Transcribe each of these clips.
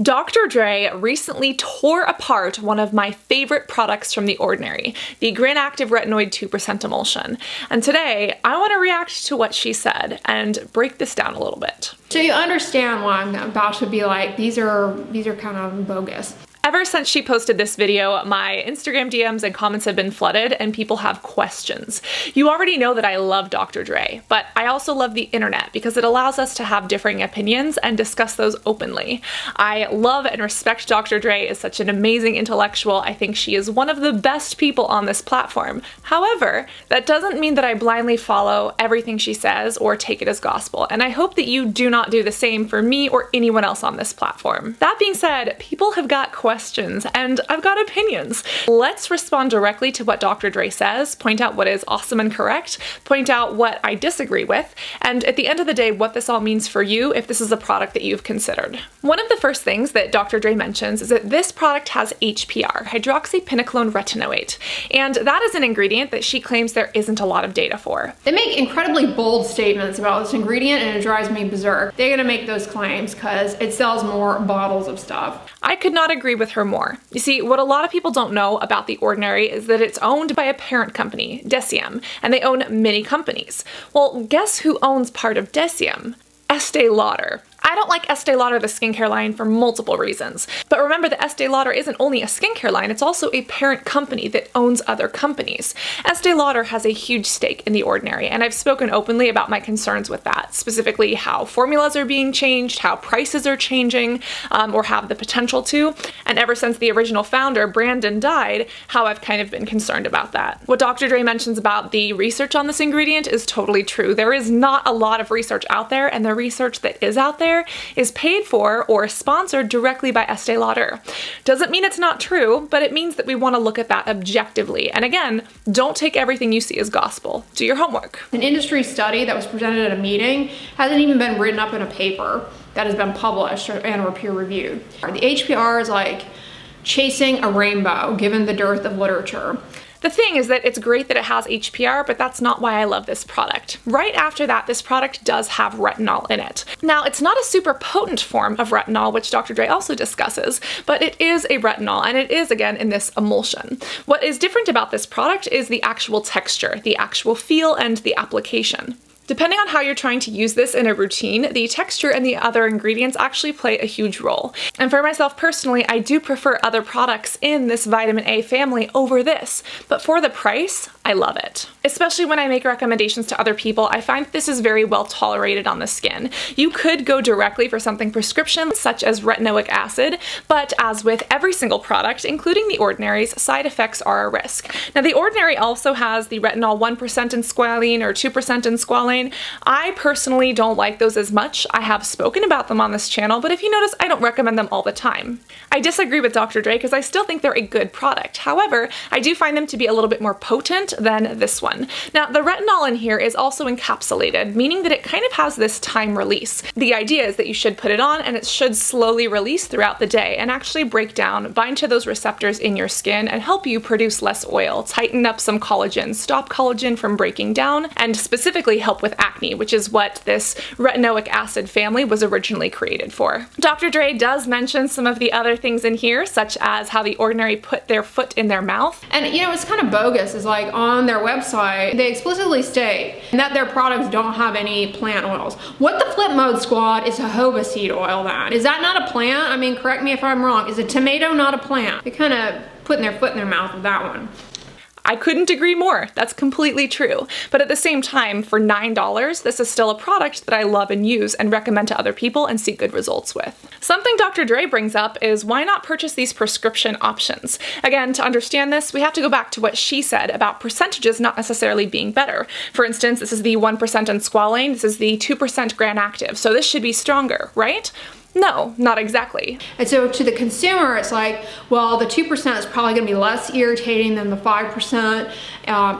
Dr. Dray recently tore apart one of my favorite products from The Ordinary, the Grand Active Retinoid 2% Emulsion. And today, I want to react to what she said and break this down a little bit. So you understand why I'm about to be like, these are kind of bogus. Ever since she posted this video, my Instagram DMs and comments have been flooded and people have questions. You already know that I love Dr. Dray, but I also love the internet because it allows us to have differing opinions and discuss those openly. I love and respect Dr. Dray as such an amazing intellectual. I think she is one of the best people on this platform. However, that doesn't mean that I blindly follow everything she says or take it as gospel, and I hope that you do not do the same for me or anyone else on this platform. That being said, people have got questions and I've got opinions. Let's respond directly to what Dr. Dray says, point out what is awesome and correct, point out what I disagree with, and at the end of the day, what this all means for you if this is a product that you've considered. One of the first things that Dr. Dray mentions is that this product has HPR, hydroxypinocolone retinoate, and that is an ingredient that she claims there isn't a lot of data for. They make incredibly bold statements about this ingredient and it drives me berserk. They're gonna make those claims because it sells more bottles of stuff. I could not agree with her more. You see, what a lot of people don't know about The Ordinary is that it's owned by a parent company, Deciem, and they own many companies. Well, guess who owns part of Deciem? Estee Lauder. I don't like Estee Lauder, the skincare line, for multiple reasons. But remember that Estee Lauder isn't only a skincare line, it's also a parent company that owns other companies. Estee Lauder has a huge stake in The Ordinary, and I've spoken openly about my concerns with that, specifically how formulas are being changed, how prices are changing, or have the potential to, and ever since the original founder, Brandon, died, how I've kind of been concerned about that. What Dr. Dray mentions about the research on this ingredient is totally true. There is not a lot of research out there, and the research that is out there is paid for or sponsored directly by Estee Lauder. Doesn't mean it's not true, but it means that we want to look at that objectively. And again, don't take everything you see as gospel. Do your homework. An industry study that was presented at a meeting hasn't even been written up in a paper that has been published and or peer reviewed. The HPR is like chasing a rainbow given the dearth of literature. The thing is that it's great that it has HPR, but that's not why I love this product. Right after that, this product does have retinol in it. Now, it's not a super potent form of retinol, which Dr. Dray also discusses, but it is a retinol, and it is, again, in this emulsion. What is different about this product is the actual texture, the actual feel, and the application. Depending on how you're trying to use this in a routine, the texture and the other ingredients actually play a huge role. And for myself personally, I do prefer other products in this vitamin A family over this, but for the price, I love it. Especially when I make recommendations to other people, I find this is very well tolerated on the skin. You could go directly for something prescription, such as retinoic acid, but as with every single product, including The Ordinary's, side effects are a risk. Now, The Ordinary also has the retinol 1% in squalene or 2% in squalene. I personally don't like those as much. I have spoken about them on this channel, but if you notice, I don't recommend them all the time. I disagree with Dr. Dray because I still think they're a good product. However, I do find them to be a little bit more potent than this one. Now, the retinol in here is also encapsulated, meaning that it kind of has this time release. The idea is that you should put it on and it should slowly release throughout the day and actually break down, bind to those receptors in your skin and help you produce less oil, tighten up some collagen, stop collagen from breaking down, and specifically help with acne, which is what this retinoic acid family was originally created for. Dr. Dray does mention some of the other things in here, such as how The Ordinary put their foot in their mouth. And you know, it's kind of bogus, is like on their website, they explicitly state that their products don't have any plant oils. What the flip mode squad is jojoba seed oil then? Is that not a plant? I mean, correct me if I'm wrong. Is a tomato not a plant? They're kind of putting their foot in their mouth with that one. I couldn't agree more. That's completely true. But at the same time, for $9, this is still a product that I love and use and recommend to other people and see good results with. Something Dr. Dray brings up is why not purchase these prescription options? Again, to understand this, we have to go back to what she said about percentages not necessarily being better. For instance, this is the 1% in squalane, this is the 2% Grand Active, so this should be stronger, right? No, not exactly. And so to the consumer, it's like, well, the 2% is probably gonna be less irritating than the 5%,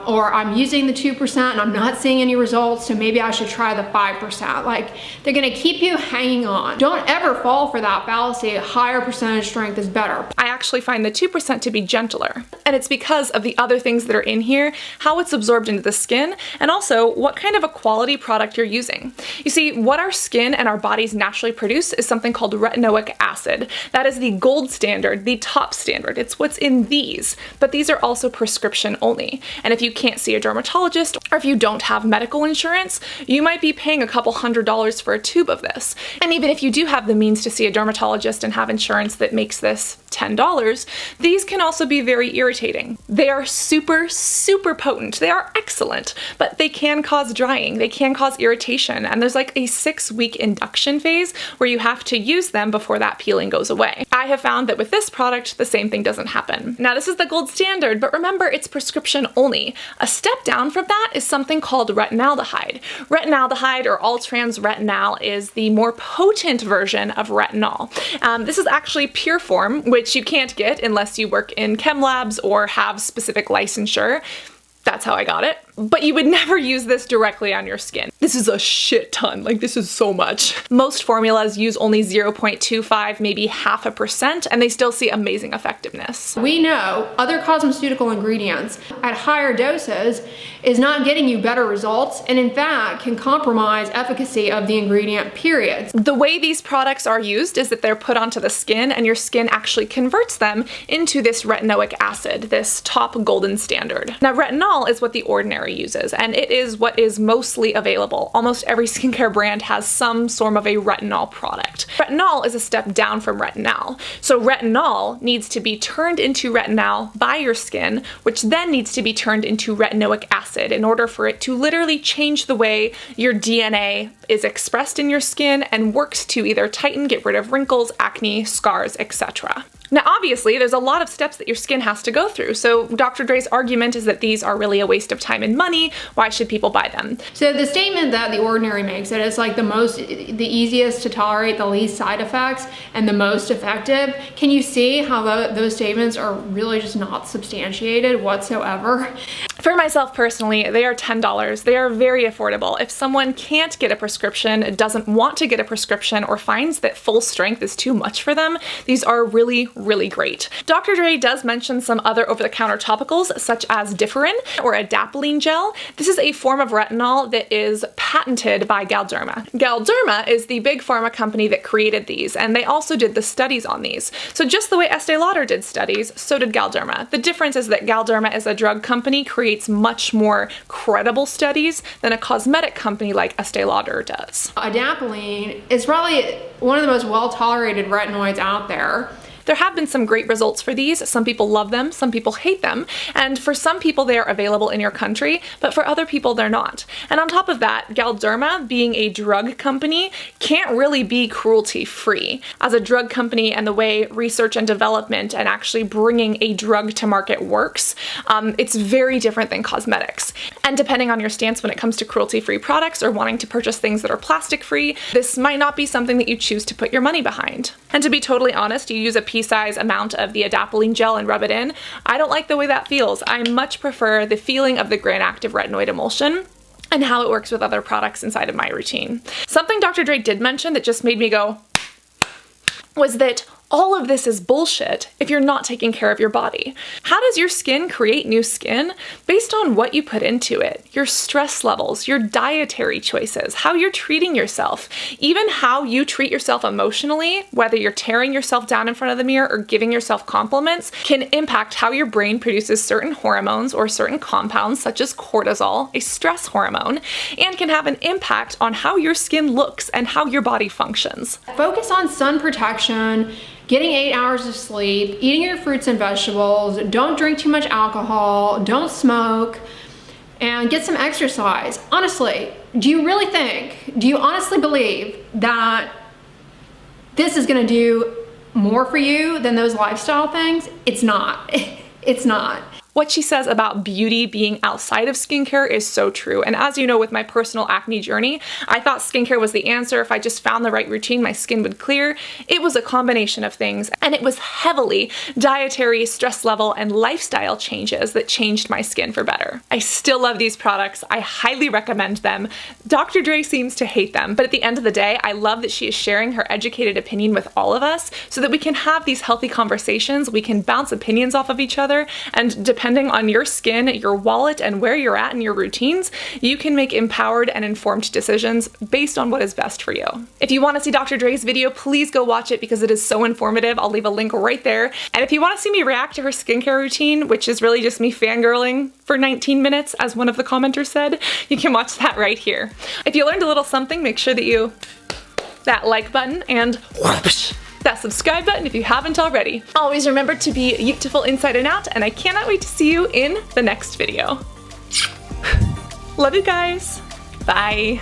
or I'm using the 2% and I'm not seeing any results, so maybe I should try the 5%. Like, they're gonna keep you hanging on. Don't ever fall for that fallacy, higher percentage strength is better. I actually find the 2% to be gentler. And it's because of the other things that are in here, how it's absorbed into the skin, and also what kind of a quality product you're using. You see, what our skin and our bodies naturally produce is something called retinoic acid. That is the gold standard, the top standard. It's what's in these, but these are also prescription only. And if you can't see a dermatologist, or if you don't have medical insurance, you might be paying a couple $100s for a tube of this. And even if you do have the means to see a dermatologist and have insurance that makes this $10, these can also be very irritating. They are super, super potent. They are excellent, but they can cause drying. They can cause irritation. And there's like a 6-week induction phase where you have to use them before that peeling goes away. I have found that with this product, the same thing doesn't happen. Now, this is the gold standard, but remember, it's prescription only. A step down from that is something called retinaldehyde. Retinaldehyde, or all trans retinal, is the more potent version of retinol. This is actually pure form, which you can't get unless you work in chem labs or have specific licensure. That's how I got it. But you would never use this directly on your skin. This is a shit ton, like this is so much. Most formulas use only 0.25, maybe 0.5%, and they still see amazing effectiveness. We know other cosmeceutical ingredients at higher doses is not getting you better results, and in fact can compromise efficacy of the ingredient, period. The way these products are used is that they're put onto the skin, and your skin actually converts them into this retinoic acid, this top golden standard. Now, retinol is what the ordinary uses, and it is what is mostly available. Almost every skincare brand has some form of a retinol product. Retinol is a step down from retinol. So retinol needs to be turned into retinol by your skin, which then needs to be turned into retinoic acid in order for it to literally change the way your DNA is expressed in your skin and works to either tighten, get rid of wrinkles, acne, scars, etc. Now, obviously, there's a lot of steps that your skin has to go through, so Dr. Dray's argument is that these are really a waste of time and money. Why should people buy them? So the statement that The Ordinary makes, that it's like the easiest to tolerate, the least side effects, and the most effective, can you see how those statements are really just not substantiated whatsoever? For myself personally, they are $10. They are very affordable. If someone can't get a prescription, doesn't want to get a prescription, or finds that full strength is too much for them, these are really, really great. Dr. Dray does mention some other over-the-counter topicals, such as Differin or adapalene gel. This is a form of retinol that is patented by Galderma. Galderma is the big pharma company that created these, and they also did the studies on these. So just the way Estee Lauder did studies, so did Galderma. The difference is that Galderma as a drug company creates much more credible studies than a cosmetic company like Estee Lauder does. Adapalene is probably one of the most well-tolerated retinoids out there. There have been some great results for these. Some people love them, some people hate them, and for some people they are available in your country, but for other people they're not. And on top of that, Galderma, being a drug company, can't really be cruelty-free. As a drug company and the way research and development and actually bringing a drug to market works, it's very different than cosmetics. And depending on your stance when it comes to cruelty-free products or wanting to purchase things that are plastic-free, this might not be something that you choose to put your money behind. And to be totally honest, you use a pea-size amount of the adapalene gel and rub it in. I don't like the way that feels. I much prefer the feeling of the gram-active retinoid emulsion and how it works with other products inside of my routine. Something Dr. Dray did mention that just made me go was that all of this is bullshit if you're not taking care of your body. How does your skin create new skin? Based on what you put into it, your stress levels, your dietary choices, how you're treating yourself, even how you treat yourself emotionally, whether you're tearing yourself down in front of the mirror or giving yourself compliments, can impact how your brain produces certain hormones or certain compounds such as cortisol, a stress hormone, and can have an impact on how your skin looks and how your body functions. Focus on sun protection, getting 8 hours of sleep, eating your fruits and vegetables, don't drink too much alcohol, don't smoke, and get some exercise. Honestly, do you honestly believe that this is gonna do more for you than those lifestyle things? It's not. It's not. What she says about beauty being outside of skincare is so true. And as you know, with my personal acne journey, I thought skincare was the answer. If I just found the right routine, my skin would clear. It was a combination of things, and it was heavily dietary, stress level, and lifestyle changes that changed my skin for better. I still love these products. I highly recommend them. Dr. Dray seems to hate them, but at the end of the day, I love that she is sharing her educated opinion with all of us so that we can have these healthy conversations, we can bounce opinions off of each other, and depending on your skin, your wallet, and where you're at in your routines, you can make empowered and informed decisions based on what is best for you. If you want to see Dr. Dray's video, please go watch it because it is so informative. I'll leave a link right there. And if you want to see me react to her skincare routine, which is really just me fangirling for 19 minutes, as one of the commenters said, you can watch that right here. If you learned a little something, make sure that you that like button and whoosh, that subscribe button if you haven't already. Always remember to be beautiful inside and out, and I cannot wait to see you in the next video. Love you guys. Bye.